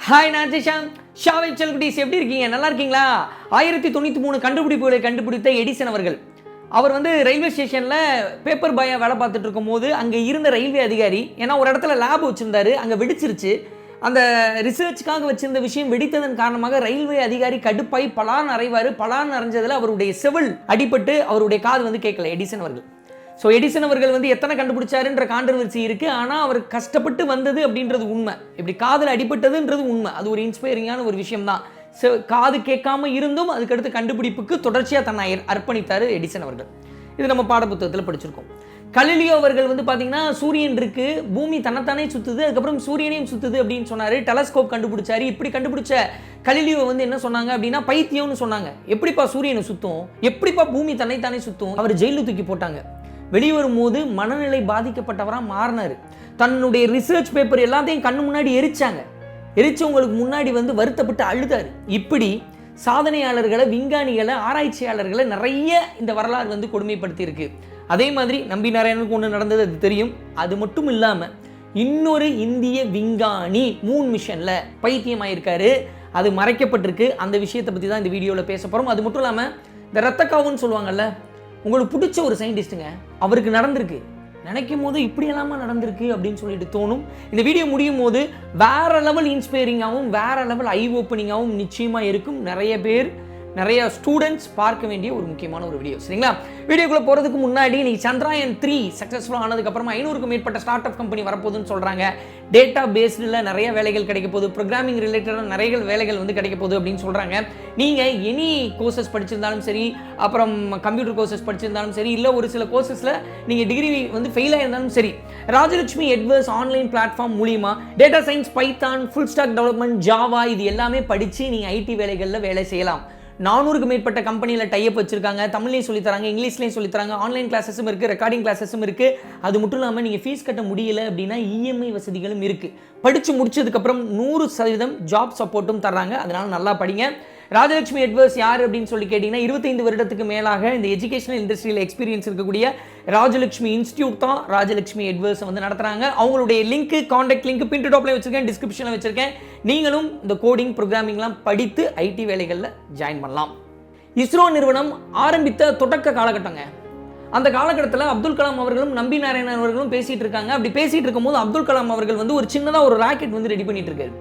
Hi நான் ஜெஷாம் ஷாவை செல்குட்டீஸ் எப்படி இருக்கீங்க? நல்லா இருக்கீங்களா? 1093 கண்டுபிடிப்புகளை கண்டுபிடித்த எடிசன் அவர்கள் அவர் ரயில்வே ஸ்டேஷனில் பேப்பர் பாயாக வேலை பார்த்துட்டு இருக்கும் போது அங்கே இருந்த ரயில்வே அதிகாரி, ஏன்னா ஒரு இடத்துல லேப் வச்சுருந்தாரு, அங்கே வெடிச்சிருச்சு. அந்த ரிசர்ச்சுக்காக வச்சிருந்த விஷயம் வெடித்ததன் காரணமாக ரயில்வே அதிகாரி கடுப்பாய் பலான் அறைவார். பலான் அரைஞ்சதில் அவருடைய செவில் அடிபட்டு அவருடைய காது கேட்கல எடிசன் அவர்கள். ஸோ எடிசன் அவர்கள் எத்தனை கண்டுபிடிச்சாருன்ற கான்ட்ரவர்சி இருக்குது. ஆனால் அவர் கஷ்டப்பட்டு வந்தது அப்படின்றது உண்மை. இப்படி காதில் அடிபட்டதுன்றது உண்மை. அது ஒரு இன்ஸ்பைரிங்கான ஒரு விஷயம் தான். காது கேட்காம இருந்தும் அதுக்கடுத்து கண்டுபிடிப்புக்கு தொடர்ச்சியாக தன்னை அர்ப்பணித்தார் எடிசன் அவர்கள். இது நம்ம பாடப்புத்தகத்தில் படிச்சிருக்கோம். கலிலியோ அவர்கள் பார்த்தீங்கன்னா சூரியன் இருக்கு, பூமி தன்னைத்தானே சுற்றுது, அதுக்கப்புறம் சூரியனையும் சுற்றுது அப்படின்னு சொன்னார். டெலஸ்கோப் கண்டுபிடிச்சாரு. இப்படி கண்டுபிடிச்ச கலிலியோ என்ன சொன்னாங்க அப்படின்னா பைத்தியம்னு சொன்னாங்க. எப்படிப்பா சூரியனை சுற்றும், எப்படிப்பா பூமி தன்னைத்தானே சுற்றும்? அவர் ஜெயிலில் தூக்கி போட்டாங்க. வெளிவரும்போது மனநிலை பாதிக்கப்பட்டவராக மாறினார். தன்னுடைய ரிசர்ச் பேப்பர் எல்லாத்தையும் கண்ணு முன்னாடி எரிச்சாங்க. எரிச்சவங்களுக்கு முன்னாடி வருத்தப்பட்டு அழுதாரு. இப்படி சாதனையாளர்களை, விஞ்ஞானிகளை, ஆராய்ச்சியாளர்களை நிறைய இந்த வரலாறு கொடுமைப்படுத்தி இருக்கு. அதே மாதிரி நம்பி நாராயணனுக்கு ஒன்று நடந்தது, அது தெரியும். அது மட்டும் இல்லாமல் இன்னொரு இந்திய விஞ்ஞானி மூன் மிஷனில் பைத்தியமாயிருக்காரு. அது மறைக்கப்பட்டிருக்கு. அந்த விஷயத்தை பற்றி தான் இந்த வீடியோவில் பேச போகிறோம். அது மட்டும் இல்லாமல் இந்த ரத்தக்காவுன்னு சொல்லுவாங்கல்ல, உங்களுக்கு பிடிச்ச ஒரு சயின்டிஸ்ட்டுங்க, அவருக்கு நடந்திருக்கு. நினைக்கும் போது இப்படியெல்லாமா நடந்திருக்கு அப்படின்னு சொல்லிட்டு தோணும். இந்த வீடியோ முடியும் போது வேற லெவல் இன்ஸ்பைரிங்காகவும் வேற லெவல் ஐ ஓப்பனிங்காகவும் நிச்சயமாக இருக்கும். நிறைய ஸ்டூடெண்ட்ஸ் பார்க்க வேண்டிய ஒரு முக்கியமான ஒரு வீடியோ. சரிங்களா? வீடியோக்குள்ளே போகிறதுக்கு முன்னாடி நீ Chandrayaan 3 சக்ஸஸ்ஃபுல்லாக ஆனதுக்கப்புறமா 500க்கும் மேற்பட்ட ஸ்டார்ட் அப் கம்பெனி வரப்போகுதுன்னு சொல்கிறாங்க. டேட்டா பேஸ்டில் நிறைய வேலைகள் கிடைக்க போகுது, ப்ரோக்ராமிங் ரிலேட்டடாக நிறைய வேலைகள் கிடைக்க போகுது அப்படின்னு சொல்கிறாங்க. நீங்கள் எனி கோர்சஸ் படிச்சிருந்தாலும் சரி, அப்புறம் கம்ப்யூட்டர் கோர்சஸ் படிச்சிருந்தாலும் சரி, இல்லை ஒரு சில கோர்சஸில் நீங்கள் டிகிரி ஃபெயில் ஆயிருந்தாலும் சரி, ராஜலட்சுமி எட்வர்ஸ் ஆன்லைன் பிளாட்ஃபார்ம் மூலிமா data science, Python, full stock development, Java இது எல்லாமே படித்து நீங்கள் ஐடி வேலைகளில் வேலை செய்யலாம். 400க்கு மேற்பட்ட கம்பெனியில் டைப் வச்சிருக்காங்க. தமிழ்லையும் சொல்லித்தராங்க, இங்கிலீஷ்லையும் சொல்லித்தராங்க. ஆன்லைன் கிளாஸஸும் இருக்குது, ரெக்கார்டிங் கிளாஸஸும் இருக்குது. அது மட்டும் இல்லாமல் நீங்கள் ஃபீஸ் கட்ட முடியல அப்படின்னா இஎம்ஐ வசதிகளும் இருக்குது. படித்து முடிச்சதுக்கப்புறம் 100% ஜாப் சப்போர்ட்டும் தர்றாங்க. அதனால் நல்லா படிங்க. ராஜலட்சுமி எட்வர்ஸ் யார் அப்படின்னு சொல்லி கேட்டிங்கன்னா 25 வருடத்துக்கு மேலாக இந்த எஜுகேஷனல் இண்டஸ்ட்ரியில் எக்ஸ்பீரியன்ஸ் இருக்கக்கூடிய ராஜலட்சுமி இன்ஸ்டியூட் தான் ராஜலட்சுமி எட்வர்ஸ் நடத்துகிறாங்க. அவங்களுடைய லிங்க், காண்டாக்ட் லிங்க் பின் டாப்ல வச்சிருக்கேன், டிஸ்கிரிப்ஷனில் வச்சிருக்கேன். நீங்களும் இந்த கோடிங், ப்ரோக்ராமிங்லாம் படித்து ஐடி வேலைகளில் ஜாயின் பண்ணலாம். இஸ்ரோ நிறுவனம் ஆரம்பித்த தொடக்க காலகட்டங்க. அந்த காலகட்டத்தில் அப்துல் கலாம் அவர்களும் நம்பி நாராயணன் அவர்களும் பேசிகிட்டு இருக்காங்க. அப்படி பேசிகிட்டு இருக்கும்போது அப்துல் கலாம் அவர்கள் ஒரு சின்னதாக ஒரு ராக்கெட் ரெடி பண்ணிட்டு இருக்காரு.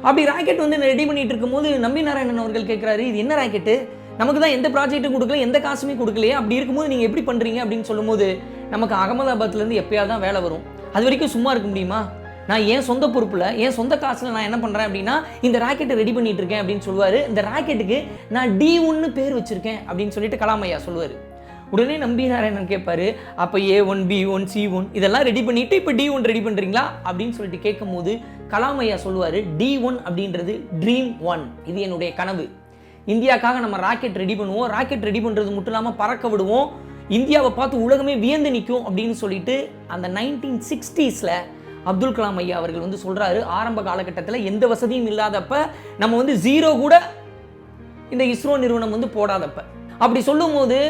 அப்படி ராக்கெட் ரெடி பண்ணிட்டு இருக்கும்போது நம்பி நாராயணன் அவர்கள் கேட்குறாரு, இது என்ன ராக்கெட்டு, நமக்கு தான் எந்த ப்ராஜெக்ட்டும் கொடுக்கல, எந்த காசுமே கொடுக்கலையே, அப்படி இருக்கும்போது நீங்கள் எப்படி பண்ணுறீங்க அப்படின்னு சொல்லும்போது, நமக்கு அகமதாபாத்லேருந்து எப்பயாவது தான் வேலை வரும், அது வரைக்கும் சும்மா இருக்க முடியுமா, நான் என் சொந்த பொறுப்பில் என் சொந்த காசில் நான் என்ன பண்ணுறேன் அப்படின்னா இந்த ராக்கெட்டை ரெடி பண்ணிட்டு இருக்கேன் அப்படின்னு சொல்லுவார். இந்த ராக்கெட்டுக்கு நான் D1 பேர் வச்சுருக்கேன் அப்படின்னு சொல்லிட்டு கலாம் ஐயா சொல்லுவார். உடனே நம்பி நாராயணன் கேட்பாரு, அப்போ A1, B1, C1 இதெல்லாம் ரெடி பண்ணிட்டு இப்போ D1 ரெடி பண்ணுறீங்களா அப்படின்னு சொல்லிட்டு கேட்கும் போது கலாம் ஐயா சொல்லுவார், D1 அப்படின்றது ட்ரீம் 1, இது என்னுடைய கனவு. இந்தியாவுக்காக நம்ம ராக்கெட் ரெடி பண்ணுவோம், ராக்கெட் ரெடி பண்ணுறது மட்டும் இல்லாமல் பறக்க விடுவோம், இந்தியாவை பார்த்து உலகமே வியந்து நிற்கும் அப்படின்னு சொல்லிட்டு அந்த 1960s அப்துல் கலாம் ஐயா அவர்கள் சொல்கிறாரு. ஆரம்ப காலகட்டத்தில் எந்த வசதியும் இல்லாதப்ப, நம்ம 0 கூட இந்த இஸ்ரோ நிறுவனம் போடாதப்ப, அப்படி சொல்லும் போது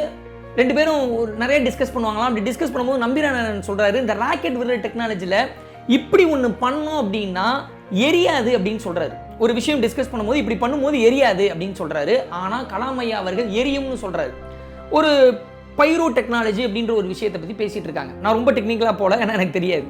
ரெண்டு பேரும் நிறைய டிஸ்கஸ் பண்ணுவாங்களாம். அப்படி டிஸ்கஸ் பண்ணும்போது நம்பி நாராயணன் சொல்கிறாரு, இந்த ராக்கெட் விடுற டெக்னாலஜியில் இப்படி ஒன்று பண்ணோம் அப்படின்னா எரியாது அப்படின்னு சொல்கிறாரு. ஒரு விஷயம் டிஸ்கஸ் பண்ணும்போது இப்படி பண்ணும்போது எரியாது அப்படின்னு சொல்கிறாரு. ஆனால் கலாம் ஐயா அவர்கள் எரியும்னு சொல்கிறாரு. ஒரு பைரோ டெக்னாலஜி அப்படின்ற ஒரு விஷயத்தை பற்றி பேசிகிட்டு இருக்காங்க. நான் ரொம்ப டெக்னிக்கலாக போல, ஏன்னா எனக்கு தெரியாது.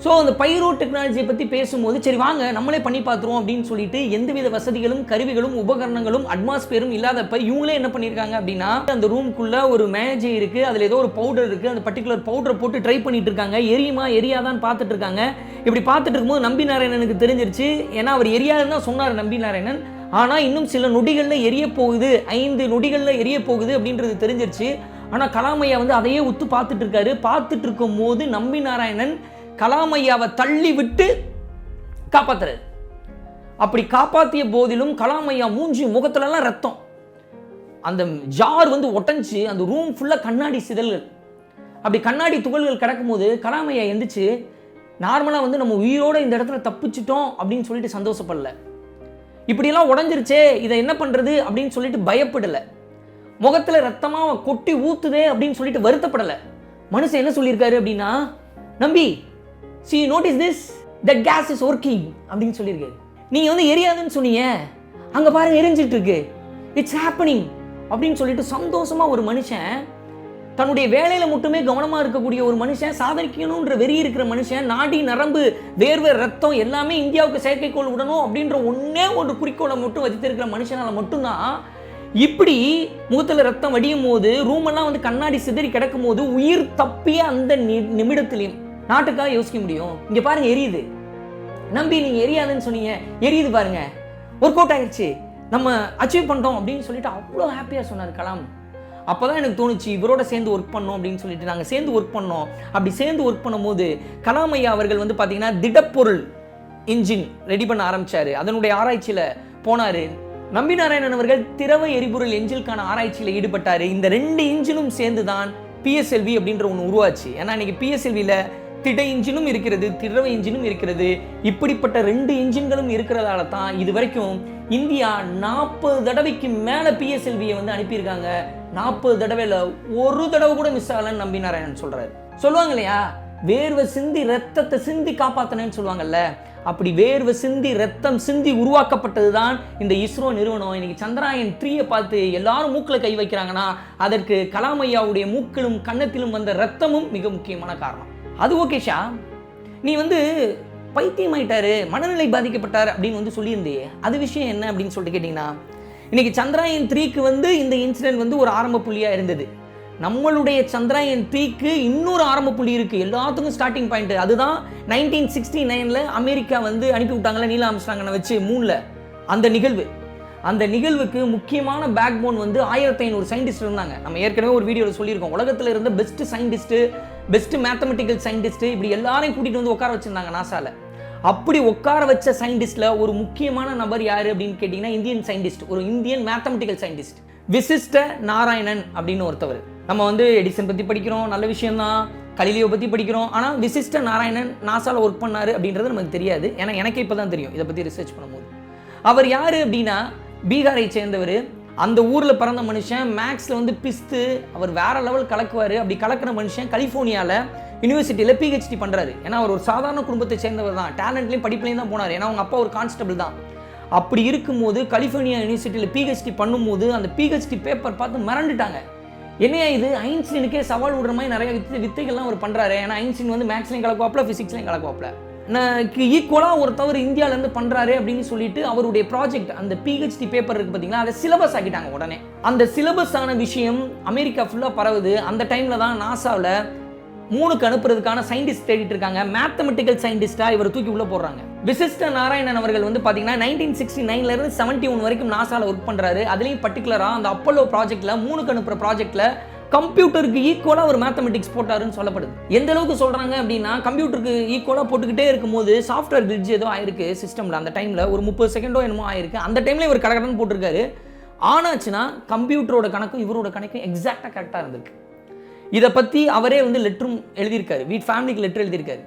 ஸோ அந்த பைரோ டெக்னாலஜியை பற்றி பேசும்போது சரி வாங்க நம்மளே பண்ணி பார்த்துருவோம் அப்படின்னு சொல்லிட்டு எந்தவித வசதிகளும், கருவிகளும், உபகரணங்களும், அட்மாஸ்பியரும் இல்லாதப்ப இவங்களே என்ன பண்ணியிருக்காங்க அப்படின்னா அந்த ரூம்குள்ளே ஒரு மேஜை இருக்குது, அதில் ஏதோ ஒரு பவுடர் இருக்குது, அந்த பர்டிகுலர் பவுடரை போட்டு ட்ரை பண்ணிட்டு இருக்காங்க. எரியுமா எரியாதான்னு பார்த்துட்டு இருக்காங்க. இப்படி பார்த்துட்டு இருக்கும்போது நம்பி நாராயணனுக்கு தெரிஞ்சிருச்சு. ஏன்னா அவர் எரியாதுன்னு தான் சொன்னார் நம்பி நாராயணன். ஆனால் இன்னும் சில நொடிகளில் எரிய போகுது, 5 நொடிகளில் எரிய போகுது அப்படின்றது தெரிஞ்சிருச்சு. ஆனால் கலாம் ஐயா அதையே உத்து பார்த்துட்டு இருக்காரு. பார்த்துட்டு இருக்கும் போது நம்பி நாராயணன் கலாம் ஐயாவை தள்ளி விட்டு காப்பாத்துறாரு. அப்படி காப்பாற்றிய போதிலும் கலாம் ஐயா மூஞ்சி முகத்துலலாம் ரத்தம், அந்த ஜார் ஒட்டஞ்சு அந்த ரூம் ஃபுல்லாக கண்ணாடி சிதல்கள், அப்படி கண்ணாடி துகள்கள் கிடக்கும் போது கலாம் ஐயா எந்திரிச்சு நார்மலாக நம்ம உயிரோட இந்த இடத்துல தப்பிச்சிட்டோம் அப்படின்னு சொல்லிட்டு சந்தோஷப்படல. இப்படியெல்லாம் உடஞ்சிருச்சே, இதை என்ன பண்ணுறது அப்படின்னு சொல்லிட்டு பயப்படலை. முகத்தில் ரத்தமாக கொட்டி ஊத்துதே அப்படின்னு சொல்லிட்டு வருத்தப்படலை. மனுஷன் என்ன சொல்லியிருக்காரு அப்படின்னா, நம்பி see notice this, that gas is working அப்படின்னு சொல்லியிருக்காரு. நீங்கள் வந்து எரியாதுன்னு சொன்னீங்க, அங்கே பாருங்க எரிஞ்சிட்டு இருக்கு, இட்ஸ் ஹேப்பனிங் அப்படின்னு சொல்லிட்டு சந்தோஷமாக ஒரு மனுஷன், தன்னுடைய வேலையில் மட்டுமே கவனமாக இருக்கக்கூடிய ஒரு மனுஷன், சாதிக்கணுன்ற வெறி இருக்கிற மனுஷன், நாடி நரம்பு வேர்வை ரத்தம் எல்லாமே இந்தியாவுக்கு செயற்கைக்கோள் விடணும் அப்படின்ற ஒன்றே ஒரு குறிக்கோளை மட்டும் வச்சுருக்கிற மனுஷனால் மட்டும்தான் இப்படி முகத்தில் ரத்தம் வடியும் போது, ரூமெல்லாம் வந்து கண்ணாடி சிதறி கிடக்கும் போது உயிர் தப்பிய அந்த நிமிடத்திலையும் நாட்டுக்காக யோசிக்க முடியும். இங்கே பாருங்க எரியுது, நம்பி நீங்கள் எரியாதுன்னு சொன்னீங்க, எரியுது பாருங்க, ஒர்க் அவுட் ஆயிடுச்சு, நம்ம அச்சீவ் பண்ணிட்டோம் அப்படின்னு சொல்லிட்டு அவ்வளோ ஹாப்பியாக சொன்னார் கலாம். அப்போ தான் எனக்கு தோணுச்சு இவரோட சேர்ந்து ஒர்க் பண்ணோம் அப்படின்னு சொல்லிட்டு நாங்கள் சேர்ந்து ஒர்க் பண்ணோம். அப்படி சேர்ந்து ஒர்க் பண்ணும்போது கலாம் ஐயா அவர்கள் வந்து பார்த்தீங்கன்னா திடப்பொருள் இன்ஜின் ரெடி பண்ண ஆரம்பித்தார். அதனுடைய ஆராய்ச்சியில் போனார். நம்பி நாராயணன் அவர்கள் திரவ எரிபொருள் என்ஜினுக்கான ஆராய்ச்சியில் ஈடுபட்டார். இந்த 2 இன்ஜினும் சேர்ந்து தான் பிஎஸ்எல்வி அப்படின்ற ஒன்று உருவாச்சு. ஏன்னா இன்னைக்கு பிஎஸ்எல்வியில் திட இன்ஜினும் இருக்கிறது, திரவ இன்ஜினும் இருக்கிறது. இப்படிப்பட்ட 2 இன்ஜின்களும் இருக்கிறதால தான் இது வரைக்கும் இந்தியா 40 தடவைக்கு மேலே பிஎஸ்எல்வியை வந்து அனுப்பியிருக்காங்க. 40 தடவையில் ஒரு தடவை கூட மிஸ் ஆகலன்னு நம்பி நாராயணன் சொல்கிறார். சொல்லுவாங்க இல்லையா, வேர்வை சிந்தி ரத்தத்தை சிந்தி காப்பாற்றினேன்னு சொல்லுவாங்கல்ல, அப்படி வேர்வை சிந்தி ரத்தம் சிந்தி உருவாக்கப்பட்டது தான் இந்த இஸ்ரோ நிறுவனம். இன்னைக்கு சந்திராயன் 3 பார்த்து எல்லாரும் மூக்கில் கை வைக்கிறாங்கன்னா அதற்கு கலாம் ஐயாவுடைய மூக்கிலும் கன்னத்திலும் வந்த ரத்தமும் மிக முக்கியமான காரணம். அது ஓகேஷா, நீ வந்து பைத்தியமாயிட்டாரு, மனநிலை பாதிக்கப்பட்டார் அப்படின்னு வந்து சொல்லியிருந்தே, அது விஷயம் என்ன அப்படின்னு சொல்லிட்டு கேட்டிங்கன்னா, இன்னைக்கு சந்திராயன் 3க்கு வந்து இந்த இன்சிடென்ட் வந்து ஒரு ஆரம்ப புள்ளியாக இருந்தது. நம்மளுடைய சந்திராயன் 3க்கு இன்னொரு ஆரம்ப புள்ளி இருக்குது, எல்லாத்துக்கும் ஸ்டார்டிங் பாயிண்ட். அதுதான் 1969 அமெரிக்கா வந்து அனுப்பி விட்டாங்களே நீல் ஆம்ஸ்ட்ராங்கை வச்சு மூணில். அந்த நிகழ்வுக்கு முக்கியமான பேக் போன் வந்து 1500 சயின்டிஸ்ட் இருந்தாங்க. நம்ம ஏற்கனவே ஒரு வீடியோவில் சொல்லியிருக்கோம், உலகத்தில் இருந்த best scientist, best mathematical scientist, இப்படி எல்லாரையும் கூட்டிகிட்டு வந்து உட்கார வச்சுருந்தாங்க நாசாவில். அப்படி உட்கார வச்ச சயின்டிஸ்டில் ஒரு முக்கியமான நபர் யார் அப்படின்னு கேட்டிங்கன்னா, இந்தியன் சயின்டிஸ்ட், ஒரு இந்தியன் மேத்தமெட்டிக்கல் சயின்டிஸ்ட் விசிஷ்ட நாராயணன் அப்படின்னு ஒருத்தவர். நம்ம வந்து எடிசன் பற்றி படிக்கிறோம், நல்ல விஷயம்தான், கலிலியோ பற்றி படிக்கிறோம், ஆனால் விசிஷ்ட நாராயணன் நாசாவில் ஒர்க் பண்ணார் அப்படின்றது நமக்கு தெரியாது. ஏன்னா எனக்கே இப்போ தான் தெரியும் இதை பற்றி ரிசர்ச் பண்ணும்போது. அவர் யார் அப்படின்னா பீகாரை சேர்ந்தவர். அந்த ஊரில் பிறந்த மனுஷன், மேக்ஸில் வந்து பிஸ்து, அவர் வேற லெவல் கலக்குவார். அப்படி கலக்கிற மனுஷன் கலிஃபோர்னியாவில் யூனிவர்சிட்டியில் பிஹெச்டி பண்ணுறாரு. ஏன்னா அவர் ஒரு சாதாரண குடும்பத்தை சேர்ந்தவர் தான், டேலண்ட்லேயும் படிப்புலையும் தான் போனார். ஏன்னா அவங்க அப்பா ஒரு கான்ஸ்டபிள் தான். அப்படி இருக்கும்போது கலிஃபோர்னியா யூனிவர்சிட்டியில் பிஹெச்டி பண்ணும்போது அந்த பிஹெச்டி பேப்பர் பார்த்து மிரண்டுட்டாங்க. என்னையா இது, ஐன்ஸ்டீனுக்கே சவால் விடுற மாதிரி நிறைய வித்தைகள்லாம் அவர் பண்ணுறாரு. ஏன்னா ஐன்ஸ்டீன் வந்து மேக்ஸ்லையும் கலக்குவாப்பில், ஃபிசிக்ஸ்லையும் கலக்குவாப்பில், ஈக்குவலாக ஒருத்தவர் இந்தியாவிலேருந்து பண்ணுறாரு அப்படின்னு சொல்லிட்டு அவருடைய ப்ராஜெக்ட், அந்த பிஹெச்டி பேப்பர் இருக்குது பார்த்தீங்களா, அதை சிலபஸ் ஆக்கிட்டாங்க. உடனே அந்த சிலபஸ் ஆன விஷயம் அமெரிக்கா ஃபுல்லாக பரவுது. அந்த டைமில் தான் நாசாவில் மூணுக்கு அனுப்புறதுக்கான சயின்டிஸ்ட் தேடிட்டு இருக்காங்க. மேத்தமெட்டிக்கல் சயின்டிஸ்டாக இவர் தூக்கி உள்ளே போடுறாங்க. விசிஷ்ட நாராயணன் அவர்கள் வந்து பார்த்தீங்கன்னா 1969 71 வரைக்கும் நாசாவில் ஒர்க் பண்ணுறாரு. அதுலேயும் பர்டிகுலராக அந்த அப்போலோ ப்ராஜெக்டில், மூணுக்கு அனுப்புகிற ப்ராஜெக்டில் கம்ப்யூட்டருக்கு ஈக்குவலாக ஒரு மேத்தமெட்டிக்ஸ் போட்டாருன்னு சொல்லப்படுது. எந்த அளவுக்கு சொல்கிறாங்க அப்படின்னா, கம்ப்யூட்டருக்கு ஈக்குவலாக போட்டுக்கிட்டே இருக்கும்போது சாஃப்ட்வேர் கிளிட்ஜ் ஏதோ ஆயிருக்கு சிஸ்டமில். அந்த டைமில் ஒரு 30 செகண்டோ என்னமோ ஆயிருக்கு. அந்த டைமில் இவர் கடகடன்னு போட்டிருக்காரு. ஆனாச்சுன்னா கம்ப்யூட்டரோட கணக்கும் இவரோட கணக்கும் எக்ஸாக்டாக கரெக்டாக இருந்திருக்கு. இதை பற்றி அவரே வந்து லெட்டரும் எழுதியிருக்காரு, ஃபேமிலிக்கு லெட்டர் எழுதியிருக்காரு.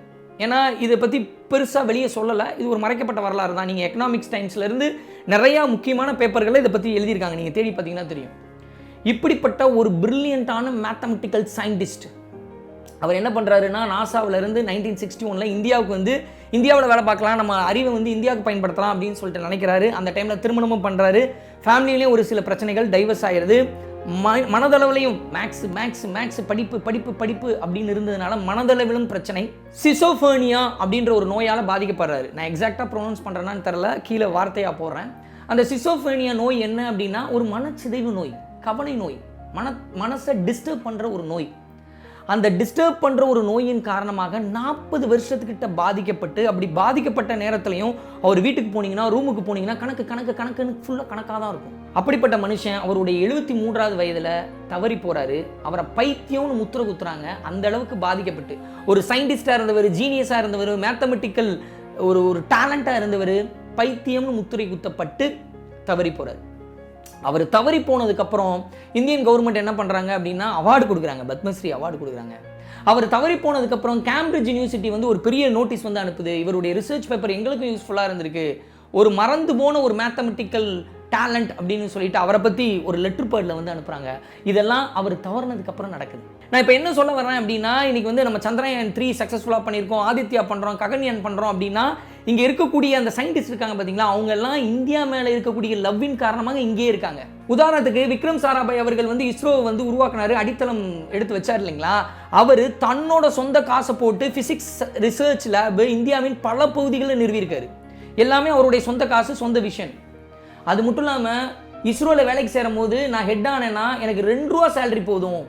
ஏன்னா இதை பற்றி பெருசாக வெளியே சொல்லலை, இது ஒரு மறைக்கப்பட்ட வரலாறு தான். நீங்கள் எக்கனாமிக்ஸ் டைம்ஸ்லேருந்து நிறையா முக்கியமான பேப்பர்களை இதை பற்றி எழுதியிருக்காங்க, நீங்கள் தேடி பார்த்தீங்கன்னா தெரியும். இப்படிப்பட்ட ஒரு பிரில்லியண்ட்டான மேத்தமெட்டிக்கல் சயின்டிஸ்ட் அவர் என்ன பண்ணுறாருன்னா, நாசாவிலேருந்து 1961 இந்தியாவுக்கு வந்து இந்தியாவில் வேலை பார்க்கலாம், நம்ம அறிவை வந்து இந்தியாவுக்கு பயன்படுத்தலாம் அப்படின்னு சொல்லிட்டு நினைக்கிறாரு. அந்த டைமில் திருமணமும் பண்ணுறாரு. ஃபேமிலியிலேயும் ஒரு சில பிரச்சனைகள், டைவர்ஸ் ஆகிடுது. மனதளவுலையும் மேக்ஸ் படிப்பு அப்படின்னு இருந்ததுனால மனதளவிலும் பிரச்சனை. சிசோஃபேனியா அப்படின்ற ஒரு நோயால் பாதிக்கப்படுறாரு. நான் எக்ஸாக்டாக ப்ரொனவுன்ஸ் பண்ணுறேன்னு தெரில, கீழே வார்த்தையாக போடுறேன். அந்த சிசோஃபேனியா நோய் என்ன அப்படின்னா, ஒரு மனச்சிதைவு நோய், கவலை நோய், மனசை டிஸ்டர்ப் பண்ணுற ஒரு நோய். அந்த டிஸ்டர்ப் பண்ணுற ஒரு நோயின் காரணமாக 40 வருஷத்துக்கிட்ட பாதிக்கப்பட்டு, அப்படி பாதிக்கப்பட்ட நேரத்துலையும் அவர் வீட்டுக்கு போனீங்கன்னா, ரூமுக்கு போனீங்கன்னா கணக்குன்னு ஃபுல்லாக கணக்காக தான் இருக்கும். அப்படிப்பட்ட மனுஷன் அவருடைய 73வது வயதில் தவறி போகிறாரு. அவரை பைத்தியம்னு முத்திர குத்துறாங்க. அந்த அளவுக்கு பாதிக்கப்பட்டு, ஒரு சயின்டிஸ்டாக இருந்தவர், ஜீனியஸாக இருந்தவர், மேத்தமெட்டிக்கல் ஒரு டேலண்ட்டாக இருந்தவர், பைத்தியம்னு முத்திரை குத்தப்பட்டு தவறி போகிறார். அவர் தவறி போனதுக்கப்புறம் இந்தியன் கவர்மெண்ட் என்ன பண்ணுறாங்க அப்படின்னா, அவார்டு கொடுக்குறாங்க, பத்மஸ்ரீ அவார்டு கொடுக்குறாங்க. அவர் தவறி போனதுக்கப்புறம் கேம்பிரிட்ஜ் யூனிவர்சிட்டி வந்து ஒரு பெரிய நோட்டீஸ் வந்து அனுப்புது, இவருடைய ரிசர்ச் பேப்பர் எங்களுக்கும் யூஸ்ஃபுல்லாக இருந்திருக்கு, ஒரு மறந்து போன ஒரு மேத்தமெட்டிக்கல் டேலண்ட் அப்படின்னு சொல்லிட்டு அவரை பற்றி ஒரு லெட்டர் பேர்டில் வந்து அனுப்புகிறாங்க. இதெல்லாம் அவர் தவறுனதுக்கப்புறம் நடக்குது. நான் இப்போ என்ன சொல்ல வரேன் அப்படின்னா, இன்றைக்கி வந்து நம்ம சந்திரயான் 3 சக்ஸஸ்ஃபுல்லாக பண்ணியிருக்கோம், ஆதித்யா பண்ணுறோம், ககன்யான் பண்ணுறோம் அப்படின்னா, இங்கே இருக்கக்கூடிய அந்த சயின்டிஸ்ட் இருக்காங்க பார்த்தீங்களா, அவங்கெல்லாம் இந்தியா மேலே இருக்கக்கூடிய லவ்வின் காரணமாக இங்கே இருக்காங்க. உதாரணத்துக்கு விக்ரம் சாராபாய் அவர்கள் வந்து இஸ்ரோவை வந்து உருவாக்கினார், அடித்தளம் எடுத்து வச்சார் இல்லைங்களா. அவர் தன்னோட சொந்த காசை போட்டு ஃபிசிக்ஸ் ரிசர்ச் லேப் இந்தியாவின் பல பகுதிகளில் நிறுவியிருக்காரு. எல்லாமே அவருடைய சொந்த காசு, சொந்த விஷன். அது மட்டும் இல்லாமல் இஸ்ரோவில் வேலைக்கு சேரும் போது நான் ஹெட் ஆனேன்னா எனக்கு 2 ரூபா சேலரி போதும்,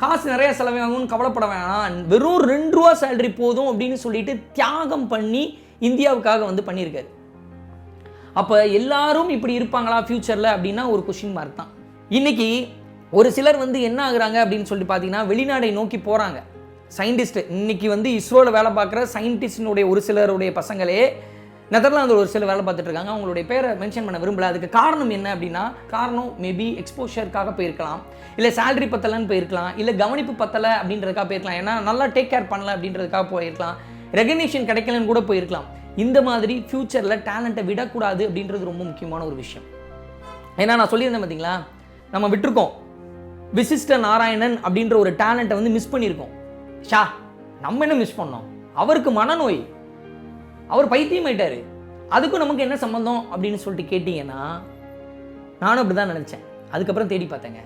காசு நிறைய செலவாகும்னு கவலைப்பட வேணாம், வெறும் 2 ரூபா சேலரி போதும் அப்படின்னு சொல்லிட்டு தியாகம் பண்ணி இந்தியாவுக்காக வந்து பண்ணியிருக்காரு. அப்போ எல்லாரும் இப்படி இருப்பாங்களா ஃபியூச்சரில் அப்படின்னா ஒரு கொஸ்டின் மார்க் தான். இன்னைக்கு ஒரு சிலர் வந்து என்ன ஆகுறாங்க அப்படின்னு சொல்லிட்டு பார்த்தீங்கன்னா, வெளிநாடை நோக்கி போகிறாங்க. சயின்டிஸ்ட் இன்னைக்கு வந்து இஸ்ரோவில் வேலை பார்க்குற சயின்டிஸ்டினுடைய ஒரு சிலருடைய பசங்களே நெதர்லாந்தில் ஒரு சில வேலை பார்த்துட்டு இருக்காங்க. அவங்களுடைய பேரை மென்ஷன் பண்ண விரும்பல. அதுக்கு காரணம் என்ன அப்படின்னா, காரணம் மேபி எக்ஸ்போஷருக்காக போயிருக்கலாம், இல்லை சேலரி பத்தலைன்னு போயிருக்கலாம், இல்லை கவனிப்பு பத்தலை அப்படின்றதுக்காக போயிருக்கலாம், ஏன்னா நல்லா டேக் கேர் பண்ணல அப்படின்றதுக்காக போயிருக்கலாம், ரெகக்னிஷன் கிடைக்கலன்னு கூட போயிருக்கலாம். இந்த மாதிரி ஃபியூச்சரில் டேலண்ட்டை விடக்கூடாது அப்படின்றது ரொம்ப முக்கியமான ஒரு விஷயம். ஏன்னா நான் சொல்லியிருந்தேன் பார்த்தீங்களா, நம்ம விட்டுருக்கோம் விசிஷ்ட நாராயணன் அப்படின்ற ஒரு டேலண்ட்டை வந்து மிஸ் பண்ணியிருக்கோம். நம்ம என்ன மிஸ் பண்ணோம், அவருக்கு மனநோய், அவர் பைத்தியம் ஆயிட்டாரு, அதுக்கும் நமக்கு என்ன சம்பந்தம் அப்படின்னு சொல்லிட்டு கேட்டீங்கன்னா, நானும் அப்படி தான் நினச்சேன். அதுக்கப்புறம் தேடி பார்த்தேங்க.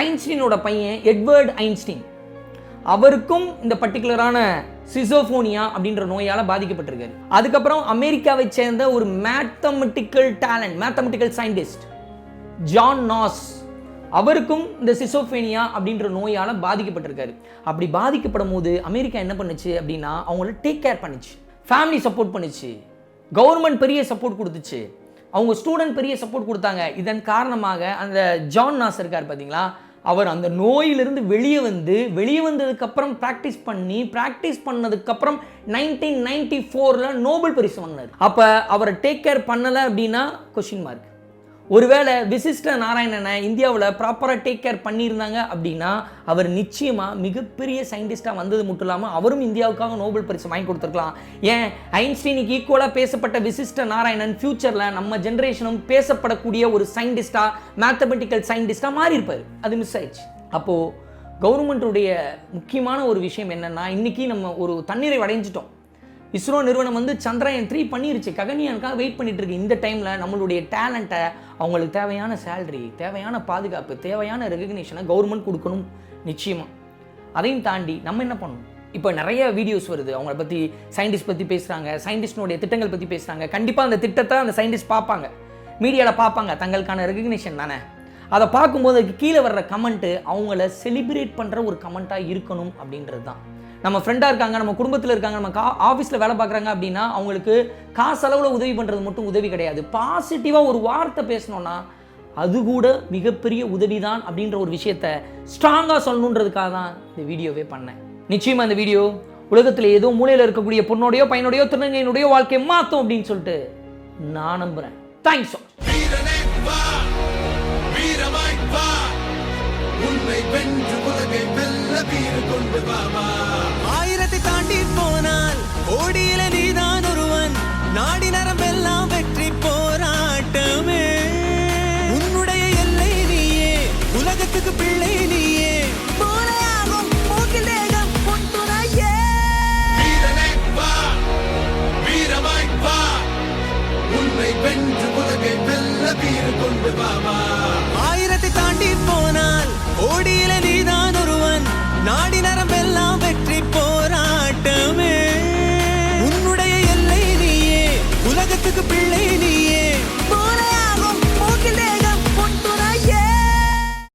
ஐன்ஸ்டீனோட பையன் எட்வர்ட் ஐன்ஸ்டீன், அவருக்கும் இந்த பர்டிகுலரான சிசோஃபோனியா அப்படின்ற நோயால் பாதிக்கப்பட்டிருக்காரு. அதுக்கப்புறம் அமெரிக்காவை சேர்ந்த ஒரு மேத்தமெட்டிக்கல் சயின்டிஸ்ட் ஜான் நாஸ், அவருக்கும் இந்த சிசோஃபேனியா அப்படின்ற நோயால் பாதிக்கப்பட்டிருக்காரு. அப்படி பாதிக்கப்படும் போது அமெரிக்கா என்ன பண்ணுச்சு அப்படின்னா, அவங்கள டேக் கேர் பண்ணிச்சு, ஃபேமிலி சப்போர்ட் பண்ணிச்சு, கவர்மெண்ட் பெரிய சப்போர்ட் கொடுத்துச்சு, அவங்க ஸ்டூடெண்ட் பெரிய சப்போர்ட் கொடுத்தாங்க. இதன் காரணமாக அந்த ஜான் நாஸ் இருக்கார் பார்த்தீங்களா, அவர் அந்த நோயிலிருந்து வெளியே வந்ததுக்கப்புறம் ப்ராக்டிஸ் பண்ணதுக்கப்புறம் 1994 நோபல் பரிசு வாங்கினார். அப்போ அவரை டேக் கேர் பண்ணலை அப்படின்னா கொஸ்டின் மார்க். ஒருவேளை விசிஷ்ட நாராயணனை இந்தியாவில் ப்ராப்பராக டேக் கேர் பண்ணியிருந்தாங்க அப்படின்னா அவர் நிச்சயமாக மிகப்பெரிய சயின்டிஸ்டாக வந்தது மட்டும் இல்லாமல் அவரும் இந்தியாவுக்காக நோபல் பரிசு வாங்கி கொடுத்துருக்கலாம். ஏன் ஐன்ஸ்டீனுக்கு ஈக்குவலாக பேசப்பட்ட விசிஷ்ட நாராயணன் ஃபியூச்சரில் நம்ம ஜென்ரேஷனும் பேசப்படக்கூடிய ஒரு சயின்டிஸ்டாக, மேத்தமெட்டிக்கல் சயின்டிஸ்டாக மாறி இருப்பார். அது மிஸ் ஆயிடுச்சு. அப்போது கவர்மெண்ட்டுடைய முக்கியமான ஒரு விஷயம் என்னென்னா, இன்றைக்கி நம்ம ஒரு தண்ணீரை அடைஞ்சிட்டோம். இஸ்ரோ நிறுவனம் வந்து சந்திரயான் 3 பண்ணிருச்சு, ககன்யானுக்காக வெயிட் பண்ணிட்டு இருக்கு. இந்த டைமில் நம்மளுடைய டேலண்ட்டை, அவங்களுக்கு தேவையான சேலரி, தேவையான பாதுகாப்பு, தேவையான ரெகக்னிஷனை கவர்மெண்ட் கொடுக்கணும் நிச்சயமாக. அதையும் தாண்டி நம்ம என்ன பண்ணணும்? இப்போ நிறைய வீடியோஸ் வருது, அவங்கள பற்றி சயின்டிஸ்ட் பற்றி பேசுகிறாங்க, சயின்டிஸ்டினுடைய திட்டங்கள் பற்றி பேசுகிறாங்க. கண்டிப்பாக அந்த திட்டத்தை அந்த சயின்டிஸ்ட் பார்ப்பாங்க, மீடியாவில் பார்ப்பாங்க, தங்களுக்கான ரெகக்னிஷன் தானே. அதை பார்க்கும்போது அதுக்கு கீழே வர்ற கமெண்ட்டு அவங்கள செலிப்ரேட் பண்ணுற ஒரு கமெண்ட்டாக இருக்கணும் அப்படின்றது தான். நம்ம ஃப்ரெண்டாக இருக்காங்க, நம்ம குடும்பத்தில் இருக்காங்க, நம்ம ஆஃபீஸில் வேலை பார்க்குறாங்க அப்படின்னா அவங்களுக்கு காசளவில் உதவி பண்ணுறது மட்டும் உதவி கிடையாது. பாசிட்டிவாக ஒரு வார்த்தை பேசணுன்னா அது கூட மிகப்பெரிய உதவி தான் அப்படின்ற ஒரு விஷயத்தை ஸ்ட்ராங்காக சொல்லணுன்றதுக்காக தான் இந்த வீடியோவே பண்ணேன். நிச்சயமாக இந்த வீடியோ உலகத்தில் ஏதோ மூலையில் இருக்கக்கூடிய பொண்ணோடையோ பையனோடையோ திருநங்கையினுடைய வாழ்க்கையை மாற்றும் அப்படின்னு சொல்லிட்டு நான் நம்புகிறேன். தேங்க்ஸ். உன்னை வென்று உலகை வெல்ல வீறு கொண்டு வாமா.